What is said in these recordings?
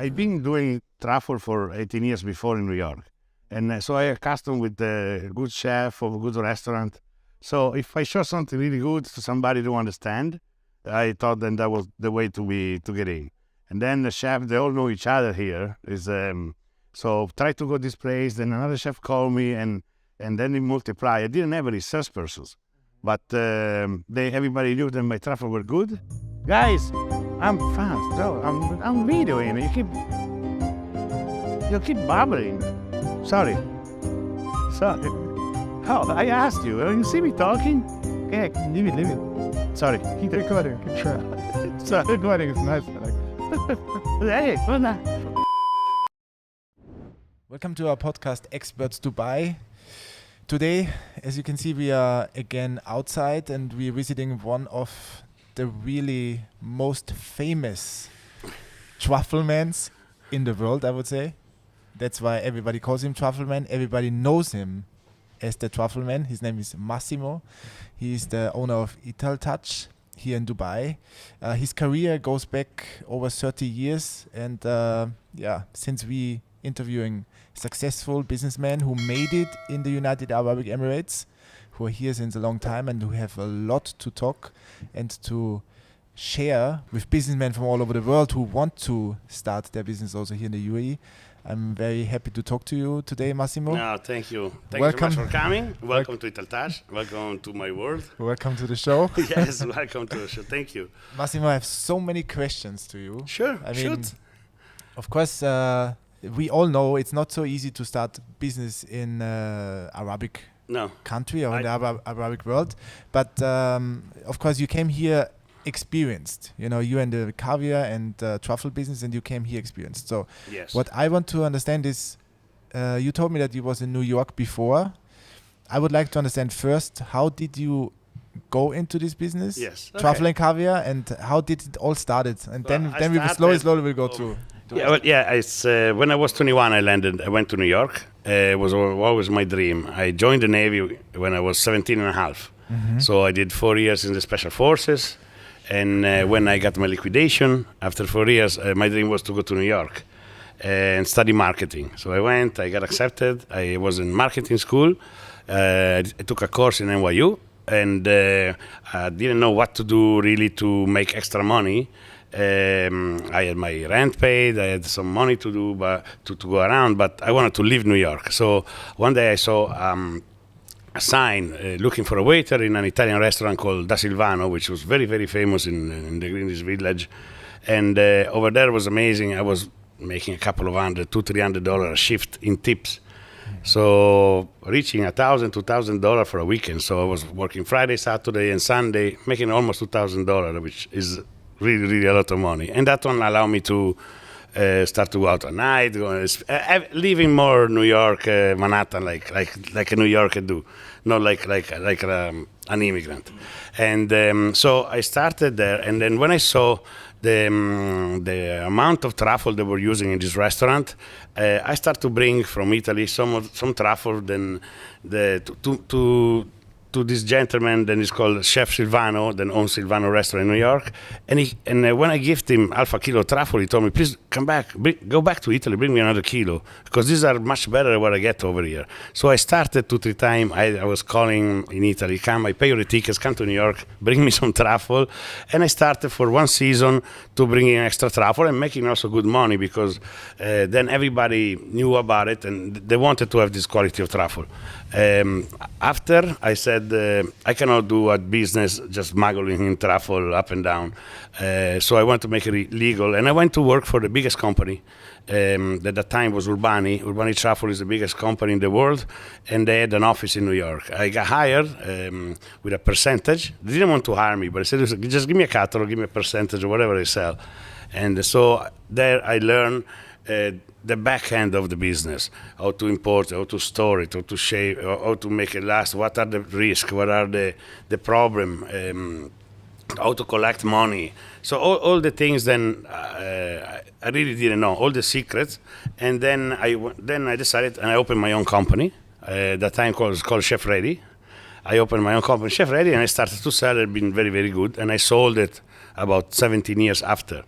I've been doing truffle for 18 years before in New York. And so I accustomed with a good chef of a good restaurant. So if I show something really good to somebody to understand, I thought then that was the way to get in. And then the chef, they all know each other here. So try to go this place. Then another chef called me, and then it multiplied. I didn't have any salespersons, but everybody knew that my truffle were good. Guys, I'm fast. So I'm videoing. You keep babbling. Sorry. Oh, I asked you. You see me talking? Yeah, leave it. Sorry. Keep recording. Control. Sorry. Recording is nice. Hey, Welcome to our podcast, Experts Dubai. Today, as you can see, we are again outside and we're visiting one of the really most famous trufflemans in the world, I would say. That's why everybody calls him Truffleman. Everybody knows him as the Truffleman. His name is Massimo. He is the owner of Untitled here in Dubai. His career goes back over 30 years. And since we interviewing successful businessmen who made it in the United Arab Emirates, who are here since a long time and who have a lot to talk and to share with businessmen from all over the world who want to start their business also here in the UAE. I'm very happy to talk to you today, Massimo. No, thank you. Thank you so much for coming. Welcome to Untitled. Welcome to my world. Welcome to the show. Yes, welcome to the show. Thank you. Massimo, I have so many questions to you. Sure, I mean, shoot. Of course, we all know it's not so easy to start business in Arabic country or in the Arabic world. But of course, you came here experienced. You know, you and the caviar and truffle business, and you came here experienced. So yes. What I want to understand is, you told me that you was in New York before. I would like to understand first, how did you go into this business? Yes. Truffle and caviar, and how did it all started? And then we will slowly will go through. It's when I was 21, I went to New York. It was always my dream. I joined the Navy when I was 17 and a half. Mm-hmm. So I did 4 years in the Special Forces. And when I got my liquidation, after 4 years, my dream was to go to New York and study marketing. So I went, I got accepted. I was in marketing school. I took a course in NYU, and I didn't know what to do really to make extra money. I had my rent paid, I had some money to do, but to go around, but I wanted to leave New York. So one day I saw a sign looking for a waiter in an Italian restaurant called Da Silvano, which was very, very famous in the Greenwich Village. And over there was amazing. I was making a couple of $200-$300 a shift in tips. So reaching $1,000-$2,000 for a weekend. So I was working Friday, Saturday, and Sunday, making almost $2,000, which is really, really a lot of money. And that one allowed me to start to go out at night, living more New York, Manhattan, like a New Yorker do, not like an immigrant. And so I started there, and then when I saw the amount of truffle they were using in this restaurant, I started to bring from Italy some truffle then to this gentleman, then he's called Chef Silvano, then owns Silvano restaurant in New York. And when I gifted him half a kilo of truffle, he told me, please come back, go back to Italy, bring me another kilo, because these are much better than what I get over here. So I started 2-3 times. I was calling in Italy, come, I pay your tickets, come to New York, bring me some truffle. And I started for one season to bring in extra truffle and making also good money, because then everybody knew about it and they wanted to have this quality of truffle. After I said, I cannot do a business just smuggling in truffle up and down. So I want to make it legal. And I went to work for the biggest company. At that time was Urbani. Urbani Truffle is the biggest company in the world. And they had an office in New York. I got hired with a percentage. They didn't want to hire me, but I said, just give me a cut or give me a percentage or whatever I sell. And so there I learned the back end of the business, how to import, how to store it, how to shape, how to make it last, what are the risks, what are the problem, how to collect money. So all the things then I really didn't know, all the secrets. And then I decided, and I opened my own company, that time called Chef Ready. I opened my own company, Chef Ready, and I started to sell it, been very, very good. And I sold it about 17 years after.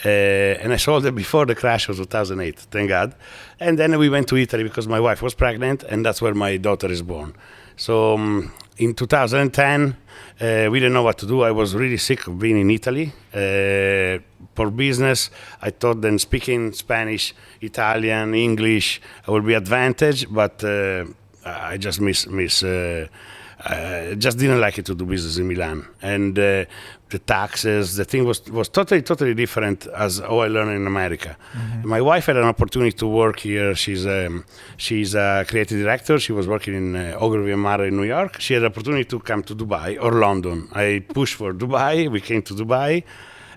And I sold it before the crash of 2008, thank God. And then we went to Italy because my wife was pregnant, and that's where my daughter is born. So in 2010, we didn't know what to do. I was really sick of being in Italy. For business, I thought then speaking Spanish, Italian, English would be advantage, but I just just didn't like it to do business in Milan. And the taxes, the thing was totally different as how I learned in America. Mm-hmm. My wife had an opportunity to work here. She's a creative director. She was working in Ogilvy and Mara in New York. She had an opportunity to come to Dubai or London. I pushed for Dubai. We came to Dubai.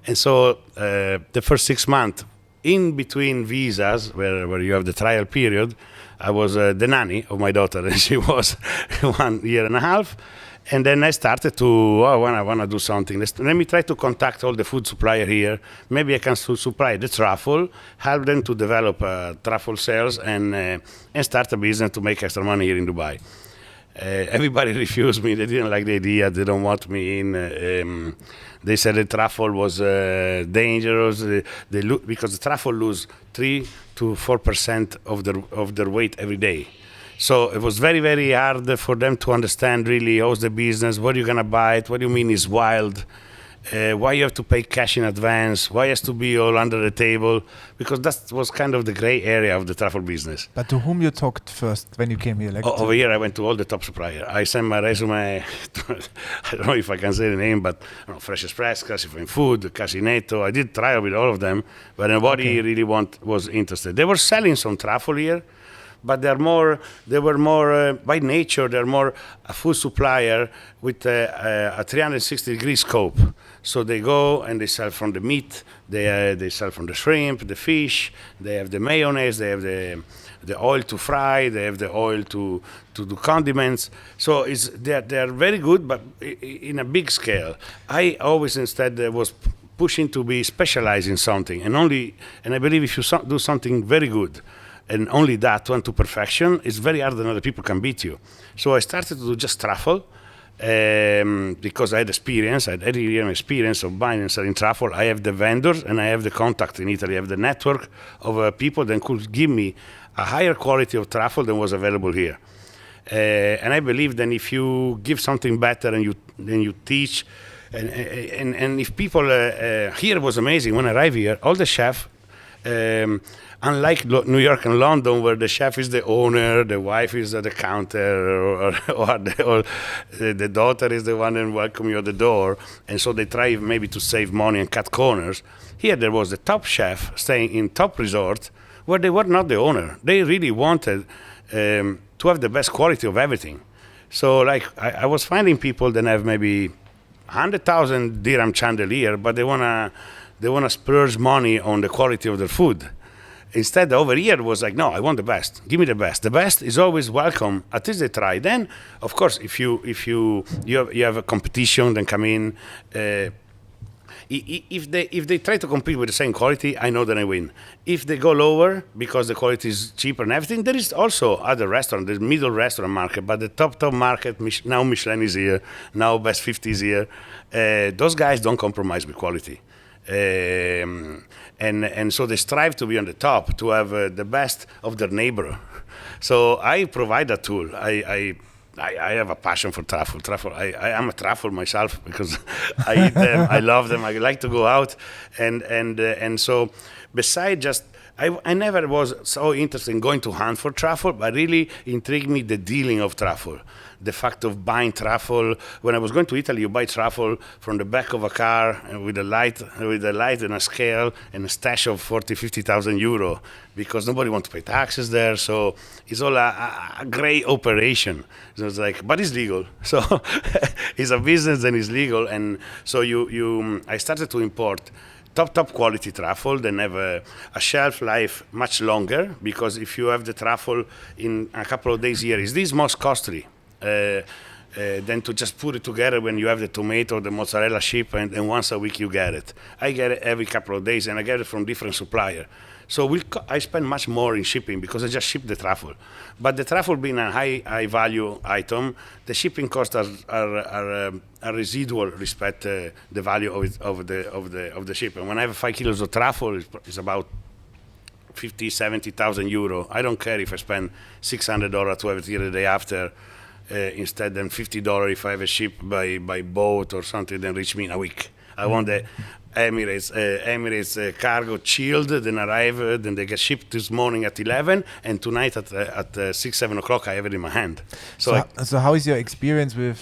And so the first 6 months, in between visas, where you have the trial period, I was the nanny of my daughter, and she was 1 year and a half. And then I started to, I want to do something. Let me try to contact all the food supplier here. Maybe I can supply the truffle, help them to develop truffle sales, and start a business to make extra money here in Dubai. Everybody refused me. They didn't like the idea. They don't want me in. They said the truffle was dangerous. Because the truffle lose 3 to 4% of their weight every day. So it was very, very hard for them to understand really how's the business, what are you going to buy it, what do you mean is wild, why you have to pay cash in advance, why it has to be all under the table, because that was kind of the gray area of the truffle business. But to whom you talked first when you came here? Over here, I went to all the top suppliers. I sent my resume, I don't know if I can say the name, but Fresh Express, Classifying Food, Casineto. I did trial with all of them, but nobody really was interested. They were selling some truffle here, but they were more by nature, they're more a food supplier with a 360-degree scope. So they go and they sell from the meat, they sell from the shrimp, the fish, they have the mayonnaise, they have the oil to fry, they have the oil to do condiments. So they're very good, but in a big scale. I always instead was pushing to be specialized in something, and I believe if you do something very good, and only that one to perfection, it's very hard that other people can beat you. So I started to do just truffle because I had experience. I had 80 years experience of buying and selling truffle. I have the vendors and I have the contact in Italy. I have the network of people that could give me a higher quality of truffle than was available here. And I believe that if you give something better and you teach, and if people here was amazing when I arrived here, all the chefs. Unlike New York and London, where the chef is the owner, the wife is at the counter, or the daughter is the one that welcome you at the door, and so they try maybe to save money and cut corners. Here there was the top chef staying in top resort, where they were not the owner. They really wanted to have the best quality of everything. So like I was finding people that have maybe 100,000 dirham chandelier, but they wanna splurge money on the quality of their food. Instead, over here was like, no, I want the best. Give me the best. The best is always welcome. At least they try. Then, of course, if you have a competition, then come in. If they try to compete with the same quality, I know that I win. If they go lower because the quality is cheaper and everything, there is also other restaurants. There's middle restaurant market, but the top market now Michelin is here. Now Best 50 is here. Those guys don't compromise with quality. And so they strive to be on the top, to have the best of their neighbor. So I provide that tool. I have a passion for truffle. I am a truffle myself because I eat them. I love them. I like to go out, and so beside just. I never was so interested in going to hunt for truffle, but really intrigued me the dealing of truffle. The fact of buying truffle. When I was going to Italy, you buy truffle from the back of a car with a light and a scale and a stash of 50,000 euro because nobody wants to pay taxes there. So it's all a gray operation. So it's like, but it's legal. So it's a business and it's legal. And so I started to import top quality truffle, then have a shelf life much longer, because if you have the truffle in a couple of days here, is this most costly than to just put it together when you have the tomato, the mozzarella ship, and once a week you get it. I get it every couple of days, and I get it from different supplier. So I spend much more in shipping because I just ship the truffle. But the truffle being a high value item, the shipping costs are residual respect the value of the ship. And when I have 5 kilos of truffle, it's about 50,000-70,000 euro. I don't care if I spend $600 to have it here the day after, instead than $50 if I have a ship by boat or something, then reach me in a week. I want the Emirates cargo chilled, then arrive, then they get shipped this morning at 11, and tonight at 6-7 o'clock I have it in my hand. So how is your experience with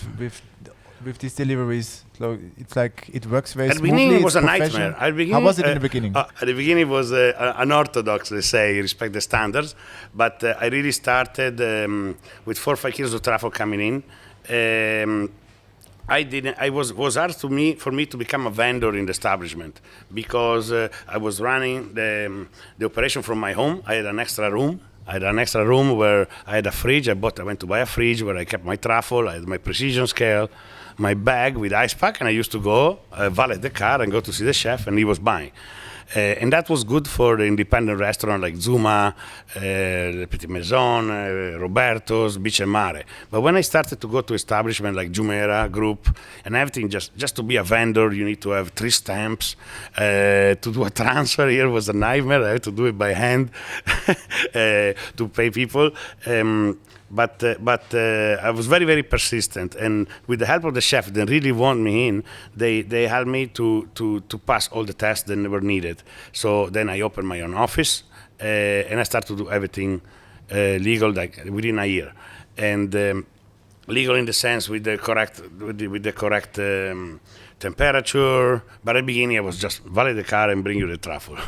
these deliveries? So it's like it works very smoothly. At the beginning it was a nightmare. How was it in the beginning? At the beginning it was unorthodox, let's say, respect the standards. But I really started with 4 or 5 kilos of truffle coming in. It was hard for me to become a vendor in the establishment because I was running the operation from my home. I had an extra room. Where I had a fridge. I went to buy a fridge where I kept my truffle. I had my precision scale, my bag with ice pack, and I used to go valet the car and go to see the chef, and he was buying. And that was good for the independent restaurant like Zuma, Le Petit Maison, Roberto's, Beach and Mare. But when I started to go to establishment like Jumeirah Group and everything, just to be a vendor, you need to have 3 stamps. To do a transfer here was a nightmare. I had to do it by hand to pay people. But I was very, very persistent, and with the help of the chef, they really want me in. They helped me to pass all the tests that were needed. So then I opened my own office, and I started to do everything legal, like within a year, and legal in the sense with the correct temperature. But at the beginning I was just valet the car and bring you the truffle.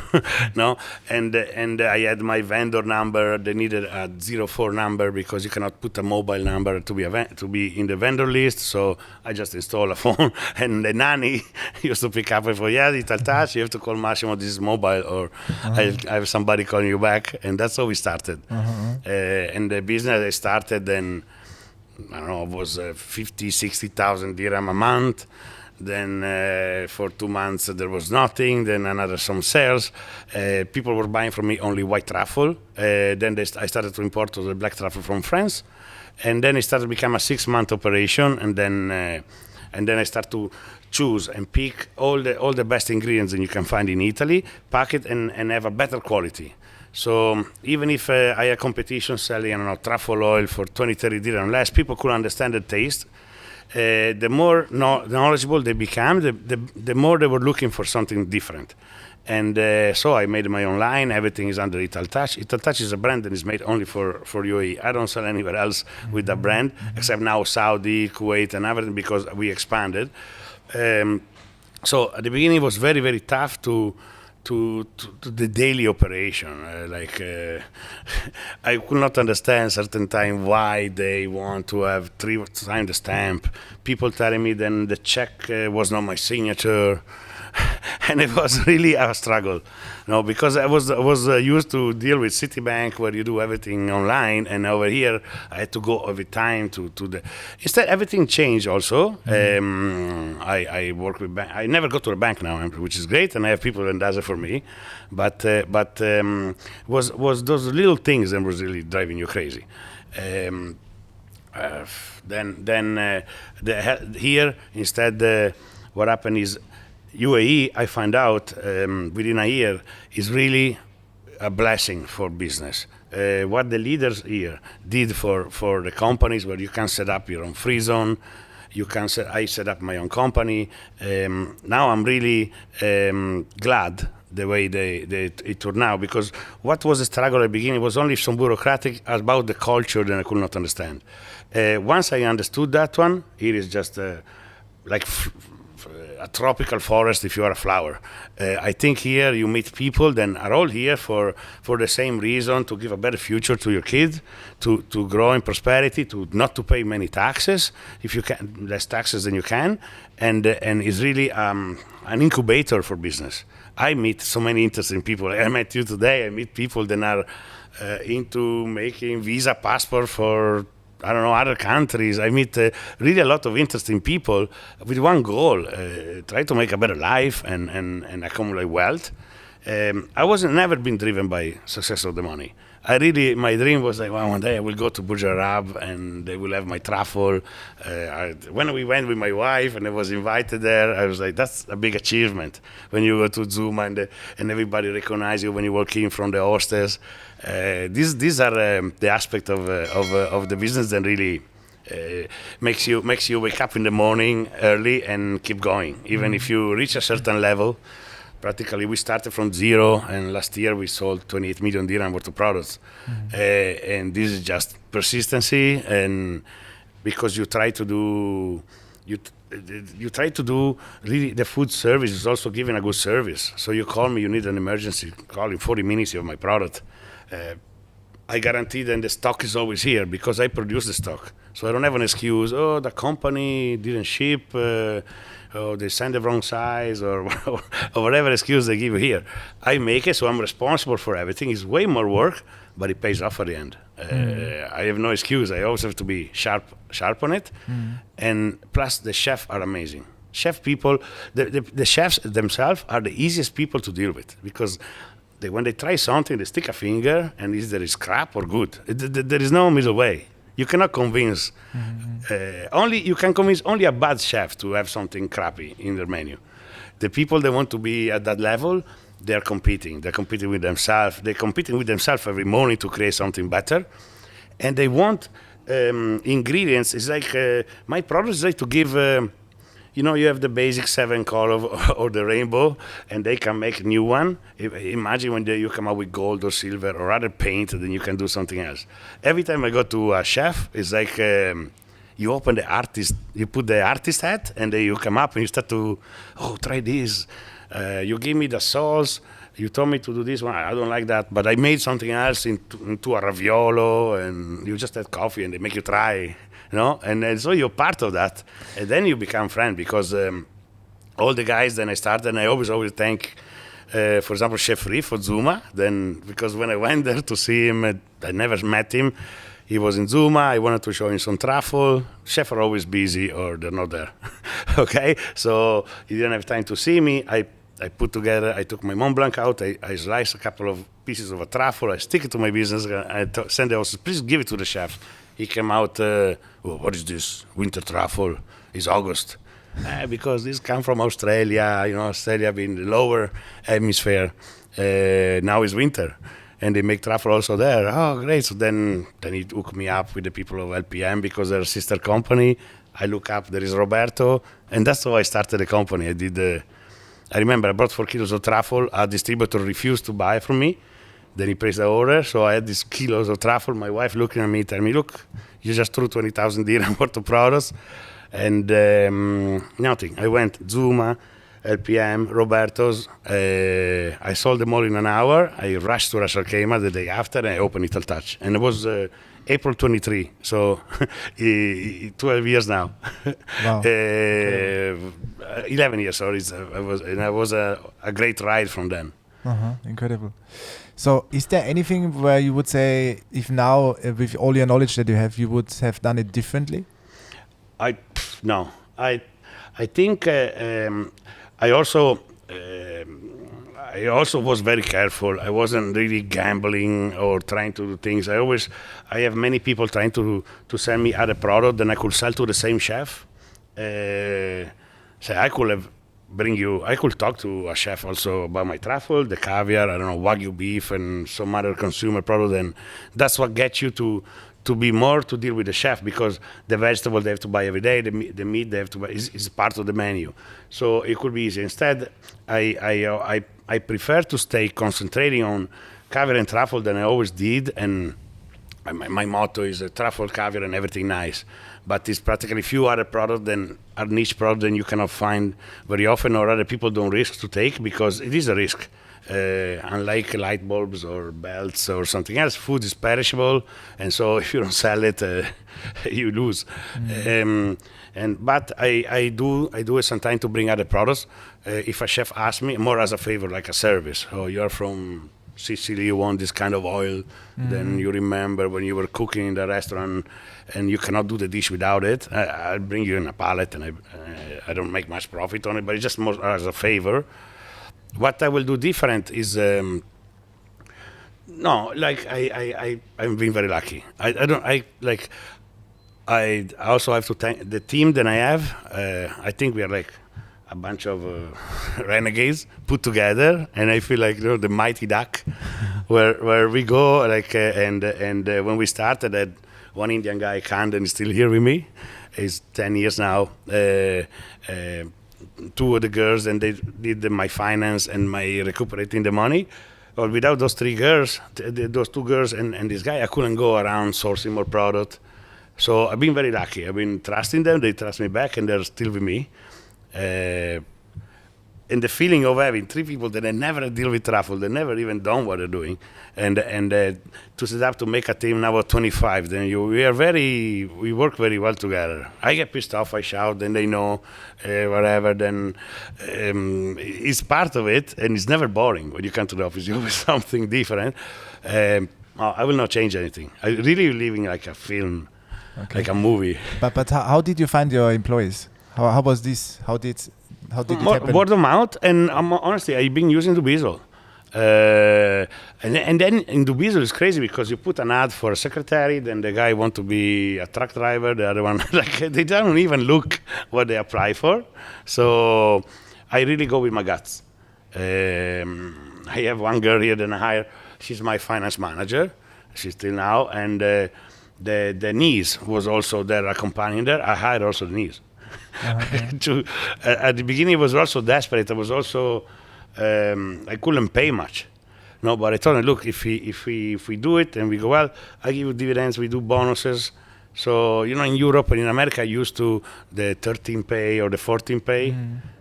No, and I had my vendor number. They needed a 04 number because you cannot put a mobile number to be in the vendor list. So I just installed a phone, and the nanny used to pick up and say, "Yeah, it's touch. You have to call Massimo. This is mobile, or I have somebody calling you back." And that's how we started. And the business I started then, I don't know, was 50,000-60,000 dirham a month. Then for 2 months there was nothing. Then some sales. People were buying from me only white truffle. Then I started to import the black truffle from France, and then it started to become a 6-month operation. And then I start to choose and pick all the best ingredients that you can find in Italy, pack it and have a better quality. So even if I had competition selling, I don't know, truffle oil for 20-30 dirham less, people could understand the taste. The more knowledgeable they became, the more they were looking for something different. And so I made my own line. Everything is under Untitled Touch. Untitled Touch is a brand that is made only for UAE. I don't sell anywhere else with that brand, except now Saudi, Kuwait, and everything, because we expanded. So at the beginning it was very, very tough to the daily operation. I could not understand certain time why they want to have 3 times the stamp. People telling me then the check was not my signature. And it was really a struggle, because I was used to deal with Citibank, where you do everything online, and over here I had to go every time to the. Instead, everything changed. Also, I work with bank. I never go to a bank now, which is great, and I have people that does it for me. But was those little things that was really driving you crazy. Here instead, what happened is, UAE, I find out within a year, is really a blessing for business. What the leaders here did for the companies, where you can set up your own free zone, I set up my own company. Now I'm really glad the way it turned out, because what was a struggle at the beginning was only some bureaucratic about the culture that I could not understand. Once I understood that one, it is just like a tropical forest if you are a flower. I think here you meet people that are all here for the same reason, to give a better future to your kids, to grow in prosperity, to not to pay many taxes, if you can, less taxes than you can, and is really an incubator for business. I meet so many interesting people. I met you today. I meet people that are into making visa passport for, I don't know, other countries. I meet really a lot of interesting people with one goal, try to make a better life and accumulate wealth. I wasn't never been driven by success or the money. My dream was like, well, one day I will go to Burj Al Arab and they will have my truffle. When we went with my wife and I was invited there, I was like, that's a big achievement. When you go to Zuma and everybody recognize you when you walk in from the hostess. These are the aspect of the business that really makes you wake up in the morning early and keep going. Even if you reach a certain level, practically we started from zero, and last year we sold 28 million dirham worth of products. And this is just persistency, and because you try to do really the food service is also giving a good service. So you call me, you need an emergency call, in 40 minutes you have my product. I guarantee that the stock is always here because I produce the stock. So I don't have an excuse, oh, the company didn't ship, oh, they sent the wrong size, or whatever excuse they give you here. I make it, so I'm responsible for everything. It's way more work, but it pays off at the end. I have no excuse. I always have to be sharp on it. And plus, the chefs are amazing. Chef people, the chefs themselves are the easiest people to deal with because when they try something, they stick a finger, and either it's crap or good. There is no middle way. You cannot convince. You can convince only a bad chef to have something crappy in their menu. The people that want to be at that level, they are competing. They're competing with themselves. They're competing with themselves every morning to create something better, and they want ingredients. It's like my product is like to give. You have the basic 7 color or the rainbow, and they can make a new one. Imagine when you come up with gold or silver or other paint, then you can do something else. Every time I go to a chef, it's like you open the artist, you put the artist hat, and then you come up and you start to, try this. You give me the sauce. You told me to do this one. I don't like that, but I made something else into a raviolo, and you just had coffee, and they make you try. And so you're part of that, and then you become friends because all the guys. Then I started, and I always thank, for example, Chef Rif for Zuma. Then because when I went there to see him, I never met him. He was in Zuma. I wanted to show him some truffle. Chefs are always busy or they're not there. Okay, so he didn't have time to see me. I took my Mont Blanc out. I sliced a couple of pieces of a truffle. I stick it to my business. I send the host, please give it to the chef. He came out, what is this? Winter truffle. It's August. Because this come from Australia, Australia being the lower hemisphere. Now is winter. And they make truffle also there. Oh, great. So then he hooked me up with the people of LPM because they're a sister company. I look up, there is Roberto. And that's how I started the company. I remember I brought 4 kilos of truffle. A distributor refused to buy from me. Then he placed the order, so I had these kilos of truffle. My wife looking at me, telling me, look, you just threw 20,000 dirham worth of products. And nothing. I went Zuma, LPM, Roberto's. I sold them all in an hour. I rushed to Ras Al Khaimah the day after, and I opened Little Touch. And it was April 23, so 12 years now. Wow. 11 years, sorry. I was a great ride from then. Incredible. So is there anything where you would say, if now, with all your knowledge that you have, you would have done it differently? No. I think I also was very careful. I wasn't really gambling or trying to do things. I have many people trying to send me other product than I could sell to the same chef. So I could talk to a chef also about my truffle, the caviar, I don't know, Wagyu beef and some other consumer product. And that's what gets you to be more to deal with the chef, because the vegetable they have to buy every day, the meat they have to buy is part of the menu. So it could be easy. Instead, I prefer to stay concentrating on caviar and truffle than I always did. And my motto is truffle, caviar, and everything nice. But it's practically few other products than are niche products than you cannot find very often, or other people don't risk to take, because it is a risk. Unlike light bulbs or belts or something else, food is perishable, and so if you don't sell it, you lose. But I do it sometimes to bring other products. If a chef asks me, more as a favor, like a service. Oh, you're from Sicily, you want this kind of oil, then you remember when you were cooking in the restaurant and you cannot do the dish without it, I'll bring you in a pallet, and I don't make much profit on it, but it's just more as a favor. what I will do different is no, like I'm being very lucky. I don't I like I also have to thank the team that I have. I think we are like a bunch of renegades put together, and I feel like the mighty duck, where we go like and when we started, that one Indian guy, Kandan, is still here with me. He's 10 years now. Two of the girls, and they did my finance and my recuperating the money. Well, without those three girls, those two girls and this guy, I couldn't go around sourcing more product. So I've been very lucky. I've been trusting them. They trust me back, and they're still with me. And the feeling of having three people that I never deal with truffle, they never even done what they're doing, and to set up to make a team now of 25, then we work very well together. I get pissed off, I shout, then they know, whatever. Then it's part of it, and it's never boring when you come to the office. You always something different. I will not change anything. I really living like a film, like a movie. But how did you find your employees? How was this? How did it happen? Word of mouth, and honestly, I've been using Dubizzle. And then in Dubizzle it's crazy because you put an ad for a secretary, then the guy want to be a truck driver, the other one, like they don't even look what they apply for. So I really go with my guts. I have one girl here that I hire. She's my finance manager. She's still now. And the niece was also there accompanying her. I hired also the niece. At the beginning, I was also desperate. I was also I couldn't pay much, no. But I told him, look, if we do it and we go well, I give you dividends. We do bonuses. So in Europe and in America, I used to the 13 pay or the 14 pay.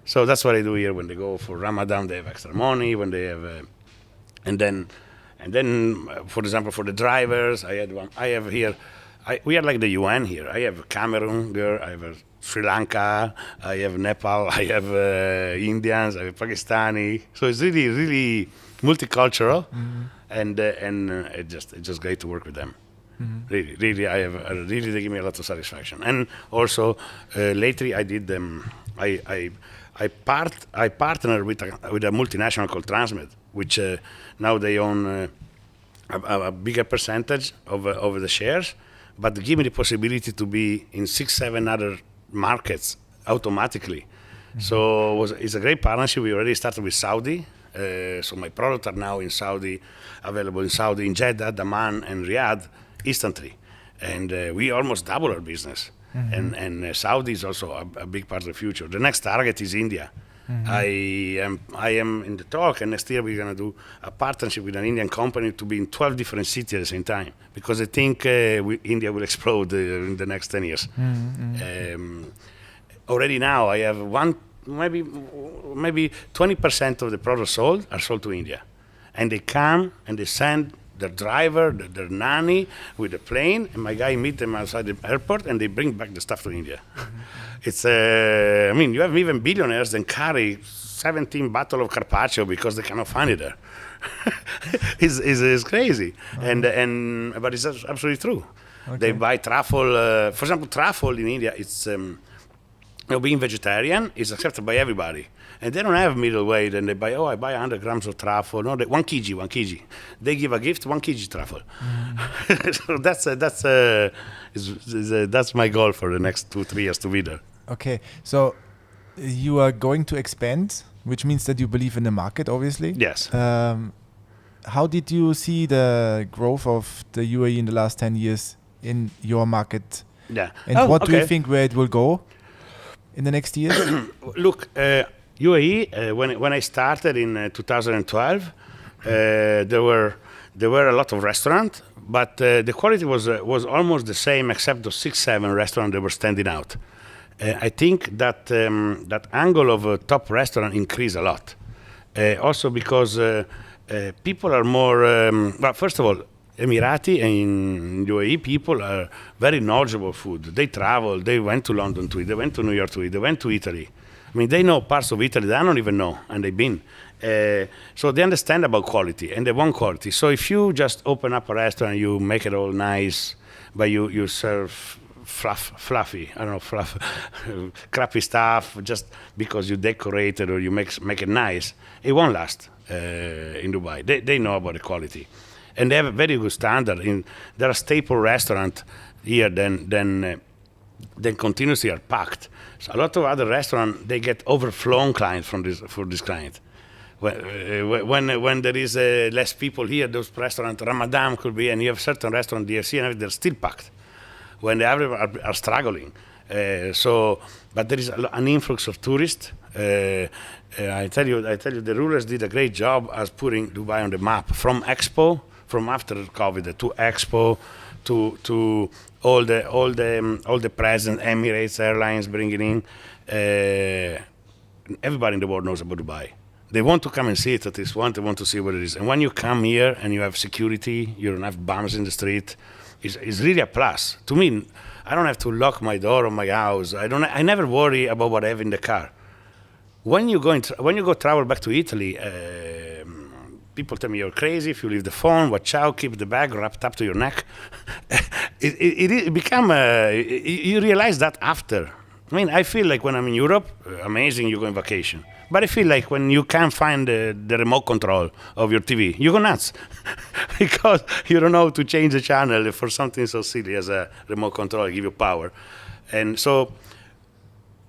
So that's what I do here. When they go for Ramadan, they have extra money. When they have, and then, for example, for the drivers, I have here. We are like the UN here. I have Cameroon girl. I have Sri Lanka, I have Nepal, I have Indians, I have Pakistani. So it's really, really multicultural, and it's just great to work with them. Really, really, they give me a lot of satisfaction. And also, lately I did I partnered with a multinational called Transmed, which now they own a bigger percentage of the shares, but they give me the possibility to be in 6-7 other markets automatically. So it's a great partnership. We already started with Saudi. So my products are now in Saudi, available in Saudi, in Jeddah, Daman, and Riyadh instantly. And we almost double our business. And Saudi is also a big part of the future. The next target is India. I am in the talk, and next year we're going to do a partnership with an Indian company to be in 12 different cities at the same time, because I think India will explode in the next 10 years. Already now I have maybe 20% of the products sold are sold to India, and they come and they send their driver, their nanny with the plane, and my guy meet them outside the airport, and they bring back the stuff to India. It's I mean, you have even billionaires that carry 17 bottles of Carpaccio because they cannot find it there. It's crazy, but it's absolutely true. Okay. They buy truffle. For example, truffle in India, it's being vegetarian is accepted by everybody, and they don't have middle way. Then they buy, I buy 100 grams of truffle. No, 1 kg. They give a gift, 1 kg truffle. So that's my goal for the next 2-3 years to be there. Okay, so you are going to expand, which means that you believe in the market, obviously. Yes. How did you see the growth of the UAE in the last 10 years in your market? Yeah. And what do you think where it will go in the next years? Look, UAE, when I started in 2012, there were a lot of restaurants, but the quality was almost the same, except those 6-7 restaurants that were standing out. I think that that angle of a top restaurant increased a lot. Also because people are more, well, first of all, Emirati and UAE people are very knowledgeable food. They travel, they went to London to eat, they went to New York to eat, they went to Italy. I mean, they know parts of Italy that I don't even know, and they've been. So they understand about quality, and they want quality. So if you just open up a restaurant, you make it all nice, but you serve fluffy. I don't know, crappy stuff. Just because you decorate it or you make it nice, it won't last in Dubai. They know about the quality, and they have a very good standard. There are staple restaurants here, then continuously are packed. So a lot of other restaurants, they get overflown clients for this client. When there is less people here, those restaurants, Ramadan could be, and you have certain restaurants, DFC, and they're still packed. When the average are struggling. But there is an influx of tourists. I tell you, the rulers did a great job as putting Dubai on the map. From Expo, from after COVID to Expo, to all the present Emirates Airlines bringing in. Everybody in the world knows about Dubai. They want to come and see it at least once. They want to see what it is. And when you come here and you have security, you don't have bums in the street, it's really a plus. To me, I don't have to lock my door on my house. I never worry about what I have in the car. When you go travel back to Italy, people tell me you're crazy if you leave the phone. Watch out, keep the bag wrapped up to your neck. It become you realize that after. I mean, I feel like when I'm in Europe, amazing, you go on vacation. But I feel like when you can't find the remote control of your TV, you go nuts. Because you don't know how to change the channel for something so silly as a remote control, give you power. And so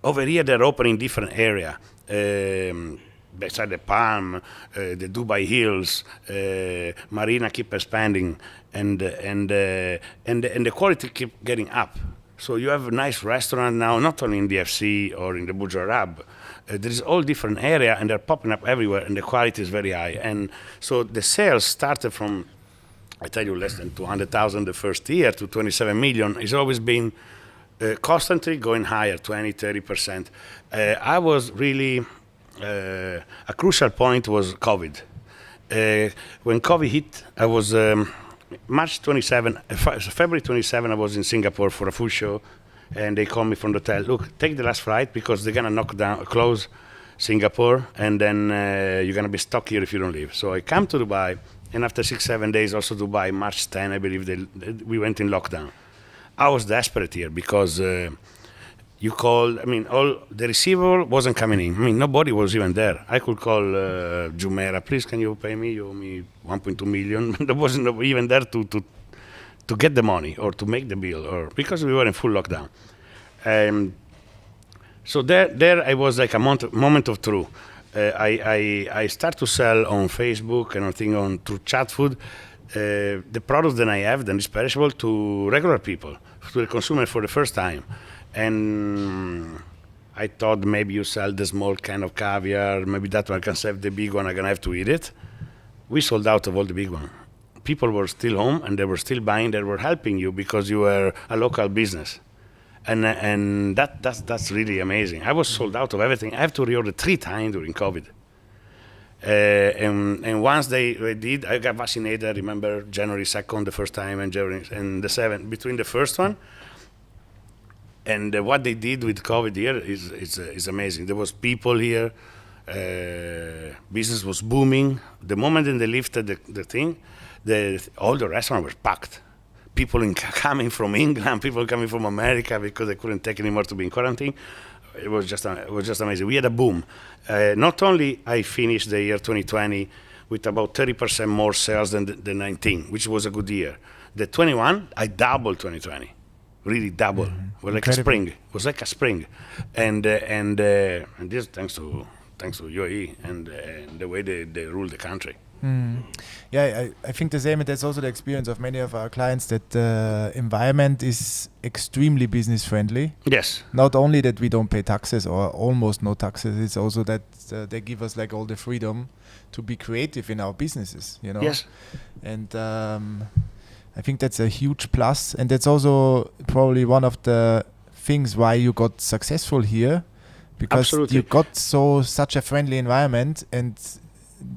over here, they're opening different area. Beside the Palm, the Dubai Hills, Marina keep expanding, and the quality keep getting up. So you have a nice restaurant now, not only in DFC or in the Burj Al Arab. There is all different area, and they're popping up everywhere, and the quality is very high. And so the sales started from, I tell you, less than 200,000 the first year to 27 million. It's always been constantly going higher, 20, 30%. I was really, a crucial point was COVID. When COVID hit, I was February 27, I was in Singapore for a food show, and they called me from the hotel. Look, take the last flight because they're gonna close Singapore, and then you're gonna be stuck here if you don't leave. So I come to Dubai, and after 6-7 days, also Dubai, March 10, I believe we went in lockdown. I was desperate here because you called. I mean, all the receivable wasn't coming in. I mean, nobody was even there. I could call Jumeirah, please, can you pay me? You owe me 1.2 million. There wasn't even there to get the money or to make the bill, or because we were in full lockdown. So there I was like a moment of truth. I start to sell on Facebook and through chat food the products that I have, that is perishable, to regular people, to the consumer for the first time. And I thought maybe you sell the small kind of caviar, maybe that one can save the big one, I'm gonna have to eat it. We sold out of all the big one. People were still home and they were still buying, they were helping you because you were a local business. And that's really amazing. I was sold out of everything. I have to reorder 3 times during COVID. And once they did, I got vaccinated. I remember January 2nd, the first time, and the 7th. Between the first one and what they did with COVID here is amazing. There was people here. Business was booming. The moment they lifted the thing, all the restaurants were packed. People coming from England, people coming from America because they couldn't take anymore to be in quarantine. It was just amazing. We had a boom. Not only I finished the year 2020 with about 30% more sales than the 19, which was a good year. The 21, I doubled 2020, really double. It was like a spring. It was like a spring, and this thanks to UAE and the way they rule the country. Yeah, I think the same, and that's also the experience of many of our clients, that the environment is extremely business friendly. Yes. Not only that we don't pay taxes or almost no taxes, it's also that they give us like all the freedom to be creative in our businesses, you know. Yes. And I think that's a huge plus, and that's also probably one of the things why you got successful here, because Absolutely. You got such a friendly environment, and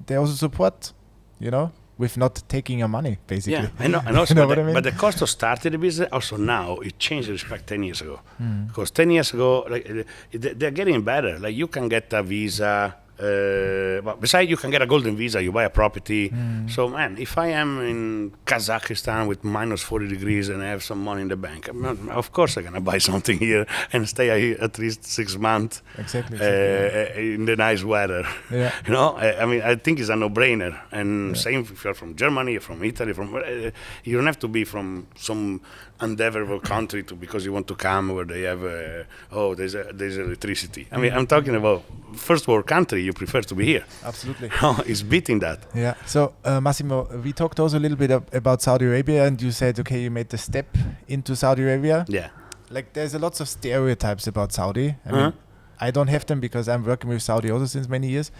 they also support, you know, with not taking your money, basically. Yeah, I know. And also, you know what I mean? But the cost of starting the business, also now, it changed with respect 10 years ago. Because 10 years ago, like, they're getting better. Like, you can get a visa But besides, you can get a golden visa. You buy a property. So, man, if I am in Kazakhstan with minus 40 degrees and I have some money in the bank, of course I'm gonna buy something here and stay at least 6 months. Exactly. In the nice weather. Yeah. You know, I mean, I think it's a no-brainer. And same if you're from Germany, from Italy, you don't have to be from some undeveloped country because you want to come where they have there's electricity. I mean, I'm talking about first world country. You prefer to be here. Absolutely. It's beating that. Yeah. So Massimo, we talked also a little bit about Saudi Arabia, and you said, okay, you made the step into Saudi Arabia. Yeah. Like, there's a lots of stereotypes about Saudi. I mean, I don't have them because I'm working with Saudi also since many years.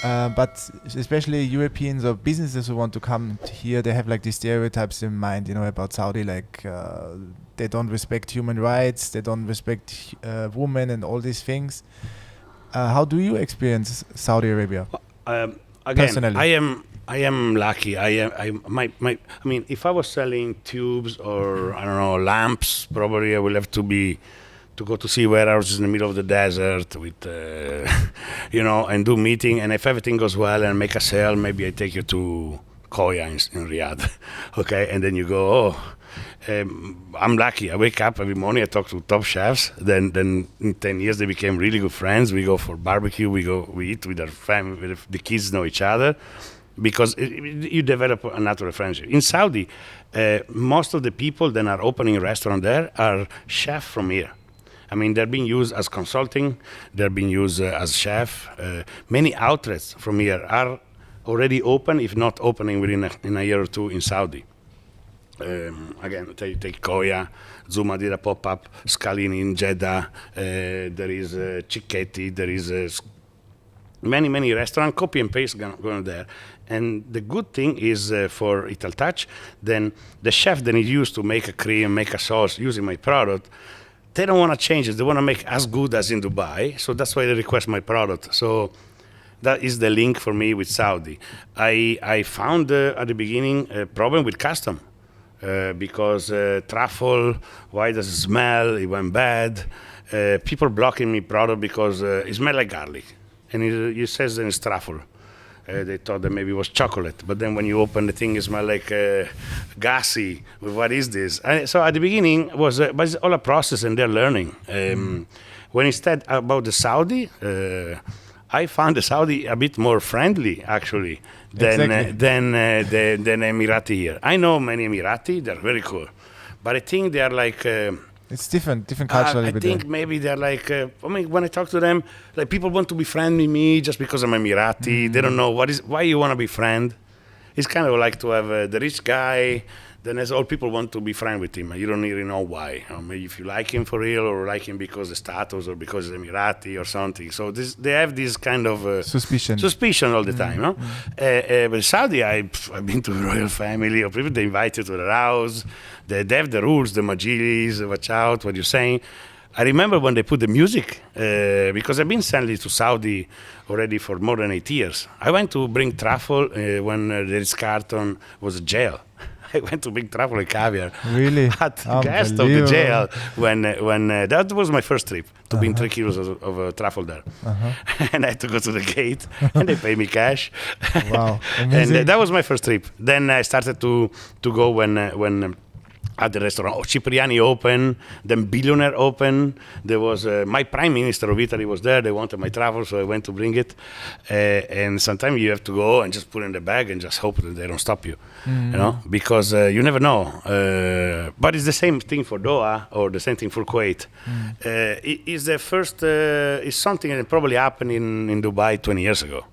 But especially Europeans or businesses who want to come here, they have like these stereotypes in mind, about Saudi, like they don't respect human rights, they don't respect women and all these things. How do you experience Saudi Arabia? Again, personally? I am lucky. I mean, if I was selling tubes or I don't know lamps, probably I will have to go to see warehouses in the middle of the desert with, and do meeting. And if everything goes well and make a sale, maybe I take you to Koya in Riyadh, okay? And then you go, I'm lucky. I wake up every morning, I talk to top chefs. Then in 10 years, they became really good friends. We go for barbecue, we eat with our family, the kids know each other. Because you develop a natural friendship. In Saudi, most of the people that are opening a restaurant there are chefs from here. I mean, they're being used as consulting, they're being used as chef. Many outlets from here are already open, if not opening in a year or two in Saudi. Again, take Koya, Zuma did a pop-up, Scalini in Jeddah, there is Cicchetti, there is many restaurants, copy and paste going there. And the good thing is for Ital Touch, then the chef that is used to make a cream, make a sauce using my product, they don't want to change it. They want to make as good as in Dubai. So that's why they request my product. So that is the link for me with Saudi. I found at the beginning a problem with custom because truffle, why does it smell? It went bad. People blocking me product because it smells like garlic. And it says that it's truffle. They thought that maybe it was chocolate, but then when you open the thing, it smells like gassy. What is this? So at the beginning, but it's all a process, and they're learning. When instead about the Saudi, I found the Saudi a bit more friendly, actually, than Emirati here. I know many Emirati; they're very cool, but I think they are like. It's different culturally. I think maybe they're like, when I talk to them, like people want to befriend me just because I'm Emirati. They don't know why you want to befriend. It's kind of like to have the rich guy, then as all people want to be friends with him. You don't really know why. Maybe if you like him for real or like him because of status or because he's Emirati or something. So they have this kind of suspicion all the time. No? But Saudi, I've been to the royal family or people, they invite you to their house. They have the rules, the majilis, watch out, what you're saying. I remember when they put the music, because I've been sending to Saudi already for more than 8 years. I went to bring truffle when the Ritz-Carlton was a jail. I went to bring Truffle and Caviar at the guest of the jail when that was my first trip to bring 3 kilos of truffle there. And I had to go to the gate and they pay me cash. Wow, amazing. And that was my first trip. Then I started to go when at the restaurant. Cipriani opened, then Billionaire opened. There was my prime minister of Italy was there. They wanted my travel, so I went to bring it. And sometimes you have to go and just put it in the bag and just hope that they don't stop you, because you never know. But it's the same thing for Doha or the same thing for Kuwait. It is the first. It's something that probably happened in Dubai 20 years ago,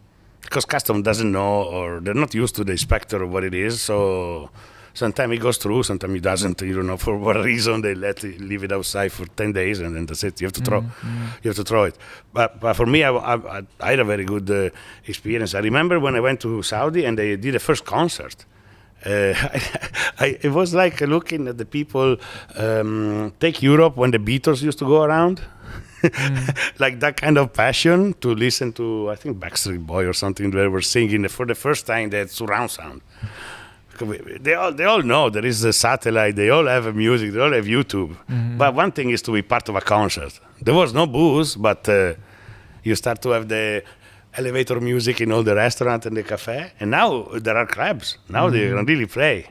because custom doesn't know or they're not used to the specter of what it is. So. Sometimes it goes through, sometimes it doesn't. You don't know for what reason. They leave it outside for 10 days, and then that's it. You have to throw. You have to throw it. But for me, I had a very good experience. I remember when I went to Saudi and they did the first concert. It was like looking at the people. Take Europe when the Beatles used to go around. Like that kind of passion to listen to, I think Backstreet Boy or something. They were singing for the first time. They had surround sound. They all know there is a satellite. They all have music. They all have YouTube. But one thing is to be part of a concert. There was no booze, but you start to have elevator music in all the restaurant and the cafe. And now there are clubs. Now they can really play.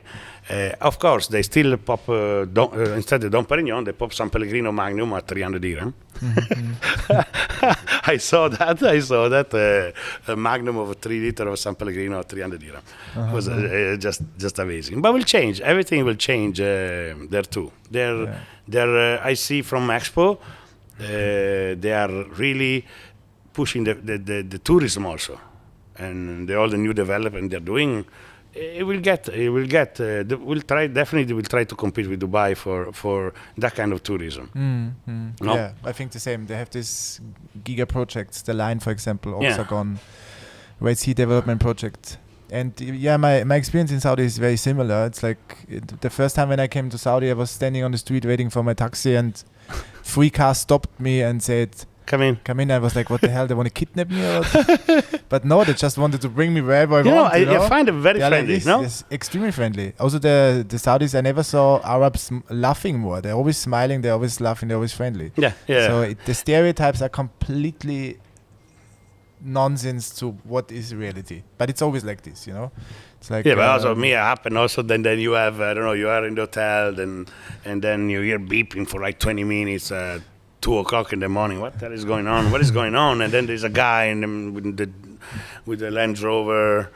Of course, they still pop, instead of Dom Perignon, they pop San Pellegrino Magnum at 300 dirham. I saw that. A Magnum of 3 liter of San Pellegrino at 300 dirham. It was just amazing. But will change. Everything will change there too. I see from Expo, they are really pushing the tourism also. And all the new development they're doing, we'll try to compete with Dubai for that kind of tourism. No? Yeah, I think the same. They have this giga projects, the line, for example, Oxagon, Red Sea development project. And my experience in Saudi is very similar. It's like the first time when I came to Saudi, I was standing on the street waiting for my taxi, and 3 cars stopped me and said, Come in. I was like, what the hell? They want to kidnap me? Or but no, they just wanted to bring me wherever I want. I find them very friendly. Yes, extremely friendly. Also, the Saudis, I never saw Arabs laughing more. They're always smiling. They're always laughing. They're always friendly. Yeah. So the stereotypes are completely nonsense to what is reality. But it's always like this, It's like but also me happen. Also, then you have you are in the hotel, and then you hear beeping for like 20 minutes. 2 o'clock in the morning. What the hell is going on? What is going on? And then there's a guy with the Land Rover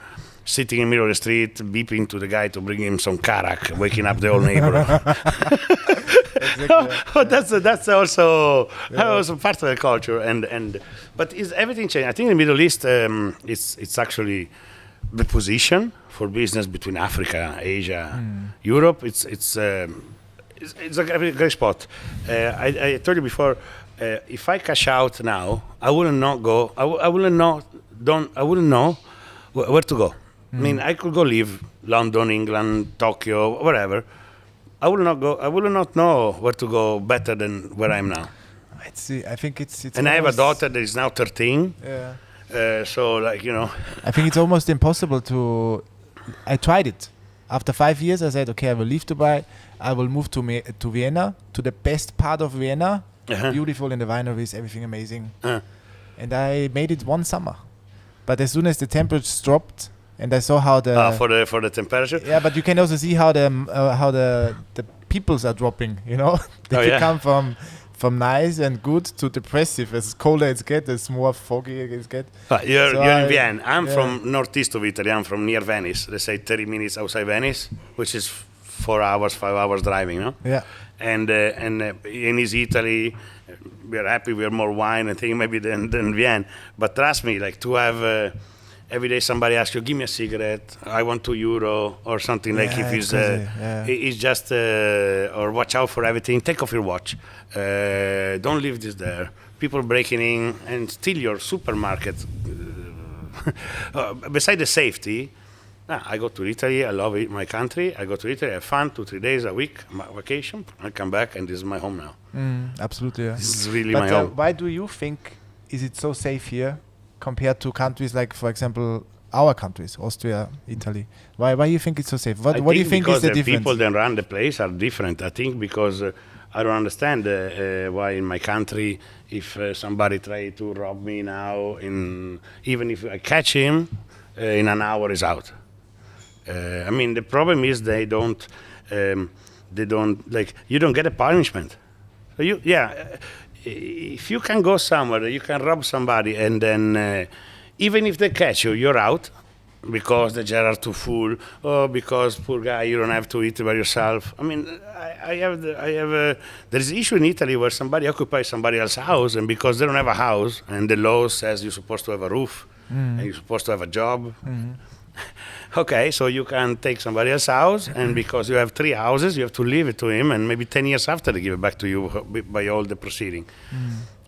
sitting in the middle of the street, beeping to the guy to bring him some karak, waking up the whole neighborhood. Exactly. That's also part of the culture. But is everything changed? I think in the Middle East, it's actually the position for business between Africa, Asia, Europe. It's a great spot. I told you before, if I cash out now, I wouldn't know where to go. I mean, I could go live London, England, Tokyo, wherever. I would not know where to go better than where I am now. I think it's. And I have a daughter that is now 13. Yeah. So I think it's almost impossible to. I tried it. After 5 years, I said, okay, I will leave Dubai. I will move to Vienna, to the best part of Vienna. Beautiful in the wineries, everything amazing. And I made it 1 summer. But as soon as the temperatures dropped, and I saw how the for the temperature. Yeah, but you can also see how the peoples are dropping. They become from nice and good to depressive. As colder it gets, as more foggy it gets. You're in Vienna. I'm from northeast of Italy. I'm from near Venice. Let's say 30 minutes outside Venice, which is 4 hours, 5 hours driving. No? Yeah. And in East Italy, we're happy we have more wine and things maybe than Vienna. But trust me, like to have every day somebody asks you, give me a cigarette, I want €2 or something, like if it's just, or watch out for everything, take off your watch, don't leave this there. People breaking in and steal your supermarket. Beside the safety, I go to Italy, I love it, my country, I go to Italy, I have fun, 2-3 days a week, my vacation, I come back and this is my home now. Absolutely, yeah. This is really my home. Why do you think, is it so safe here compared to countries like, for example, our countries, Austria, Italy? Why do you think it's so safe? What do you think is the difference? Because the people that run the place are different. I think because I don't understand why in my country, if somebody try to rob me now, even if I catch him, in an hour is out. I mean, the problem is they don't like, you don't get a punishment. So if you can go somewhere, you can rob somebody, and then even if they catch you, you're out because the jar are too full, or because poor guy, you don't have to eat by yourself. I mean, there is an issue in Italy where somebody occupies somebody else's house, and because they don't have a house, and the law says you're supposed to have a roof, and you're supposed to have a job. Okay, so you can take somebody else's house, and because you have 3 houses, you have to leave it to him, and maybe 10 years after they give it back to you by all the proceeding.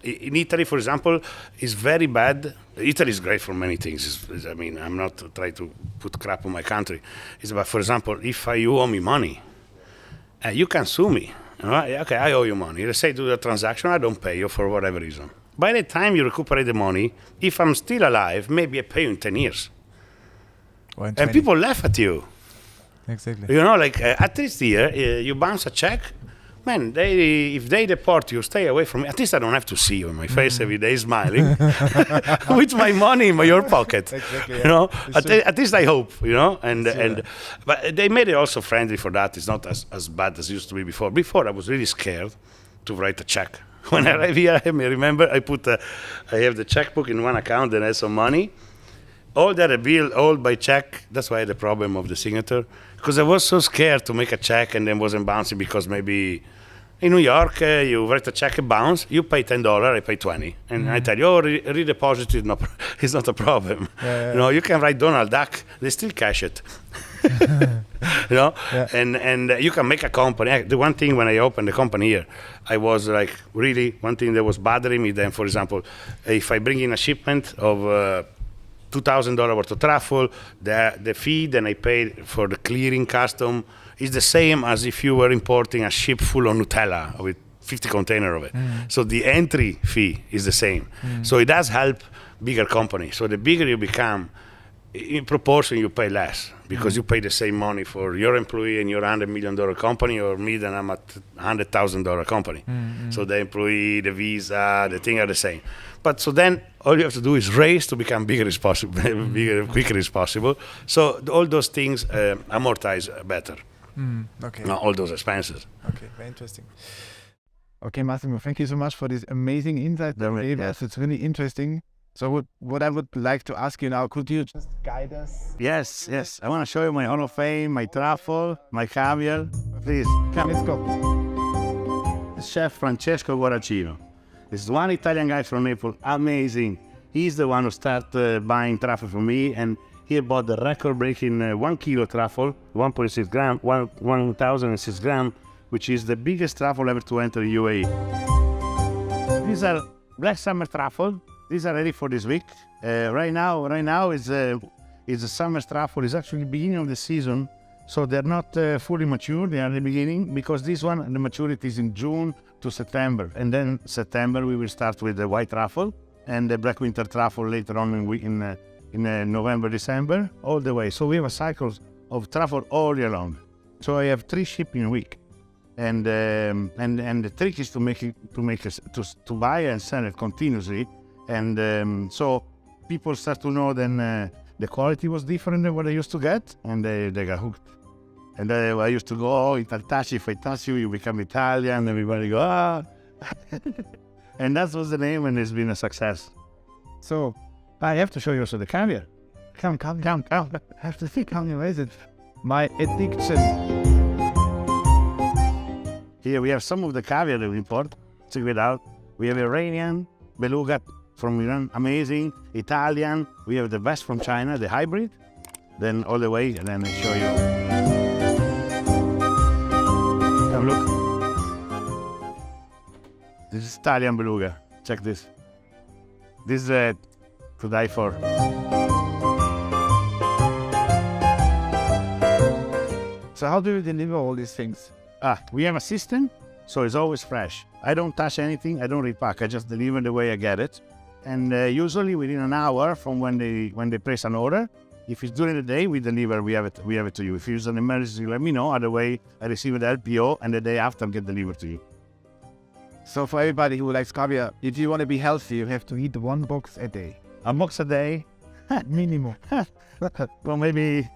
In Italy, for example, is very bad. Italy is great for many things. I mean, I'm not trying to put crap on my country. It's about, for example, if you owe me money, you can sue me. Okay, I owe you money. Let's say do the transaction, I don't pay you for whatever reason. By the time you recuperate the money, if I'm still alive, maybe I pay you in 10 years. And people laugh at you. Exactly. Like at least here, you bounce a check man, if they deport you, stay away from me. At least I don't have to see you in my face every day smiling with my money in your pocket. Exactly. You know, at least I hope, you know. But they made it also friendly for that. It's not as bad as it used to be before. Before I was really scared to write a check. When I arrived here, I remember I have the checkbook in one account and I had some money. All that a bill, all by check. That's why I had the problem of the signature. Because I was so scared to make a check and then wasn't bouncing because maybe in New York, you write a check and bounce, you pay $10, I pay 20. And I tell you, redeposit is not a problem. You know, you can write Donald Duck, they still cash it. You know, and you can make a company. The one thing when I opened the company here, I was like, really, one thing that was bothering me then, for example, if I bring in a shipment of $2,000 worth of truffle, the fee that I paid for the clearing custom is the same as if you were importing a ship full of Nutella with 50 containers of it. So the entry fee is the same. So it does help bigger companies. So the bigger you become, in proportion you pay less because you pay the same money for your employee and your $100 million company, or me then I'm at $100,000 company. So the employee, the visa, the thing are the same. But so then all you have to do is raise to become bigger as possible, bigger, quicker as possible. So all those things amortize better. Okay. All those expenses. Okay, very interesting. Okay, Massimo, thank you so much for this amazing insight. Yes, it's really interesting. So what I would like to ask you now, could you just guide us? Yes. I want to show you my Hall of Fame, my truffle, my caviar. Please, come. Let's go. Chef Francesco Guaracino. This is one Italian guy from Naples, amazing. He's the one who started buying truffle from me, and he bought the record-breaking 1 kilo truffle, 1.6 gram, 1,006 gram, which is the biggest truffle ever to enter UAE. These are black summer truffle. These are ready for this week. Right now is a summer truffle. It's actually beginning of the season, so they're not fully mature. They are the beginning, because this one, the maturity is in June to September, and then September we will start with the white truffle and the black winter truffle later on in November, December, all the way. So we have a cycle of truffle all year long. So I have 3 shipping a week, and the trick is to buy and sell it continuously. And so people start to know then the quality was different than what I used to get, and they got hooked. And I used to go, if I touch you, you become Italian. Everybody go, ah. And that was the name, and it's been a success. So I have to show you also the caviar. Come. I have to see, where is it? My addiction. Here we have some of the caviar that we import. Check it out. We have Iranian, beluga from Iran, amazing. Italian, we have the best from China, the hybrid. Then all the way, and then I show you. Come look. This is Italian beluga. Check this. This is to die for. So how do you deliver all these things? We have a system, so it's always fresh. I don't touch anything, I don't repack, I just deliver the way I get it. And usually within an hour from when they place an order. If it's during the day, we deliver, we have it to you. If it's an emergency, let me know. Other way, I receive the LPO, and the day after get delivered to you. So for everybody who likes caviar, if you want to be healthy, you have to eat 1 box a day. A box a day? Minimum. Well, maybe